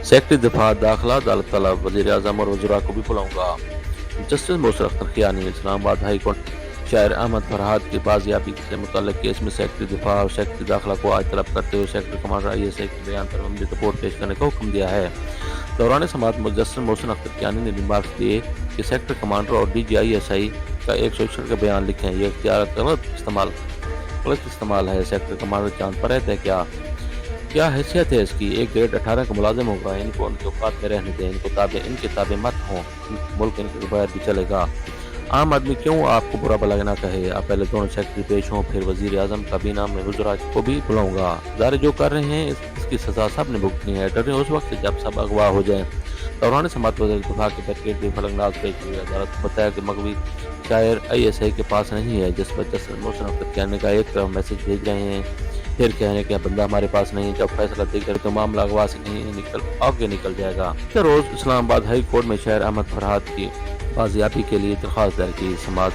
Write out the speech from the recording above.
Secretary دفاع داخلہ عدالت طلب، وزیر اعظم اور وزراء کو بھی بلاؤں گا۔ جسٹس موصر اختر کیانی اسلام آباد ہائی کورٹ شاعر احمد فرحات کی بازیابی سے متعلق کیس میں سیکٹری دفاع اور سیکٹری داخلہ کو آج طلب کرتے ہوئے سیکٹری کمانڈر ISI کے بیان پر عملی رپورٹ پیش کرنے کا حکم دیا ہے۔ دوران سماعت جسٹس موصر اختر کیانی نے ریمارکس دیے کہ سیکٹری کمانڈر اور DG ISI کا 161 کا بیان لکھیں، یہ اختیار غلط استعمال ہے۔ سیکٹری کمانڈر چاند پر رہتے کیا حیثیت ہے اس کی؟ ایک گریڈ 18 کا ملازم ہوگا، ان کو ان کے اوقات میں رہنے دیں، ان کے تابع مت ہوں، ملک ان کے بغیر بھی چلے گا۔ عام آدمی کیوں آپ کو برا بھلا نہ کہے؟ آپ پہلے دونوں سیکٹری پیش ہوں، پھر وزیر اعظم کابینہ میں وزراء کو بھی بلاؤں گا۔ ادارے جو کر رہے ہیں اس کی سزا سب نے بھگتنی ہے، ڈریں اس وقت سے جب سب اغوا ہو جائیں۔ دوران سماعت وزیر دفاع کے بریگیڈیئر فلک ناز پیش ہوئے، عدالت کو بتایا کہ مغوی شاعر ISI کے پاس نہیں ہے، جس پر جسٹس موصر اختر کیانی کا ایک طرف میسج بھیج رہے ہیں، پھر کہنے کہ بندہ ہمارے پاس نہیں، جب فیصلہ دے کر تو معاملہ اغوا سے آگے نکل جائے گا۔ روز اسلام آباد ہائی کورٹ میں شاعر احمد فرحات کی بازیابی کے لیے درخواست در کی۔ سماعت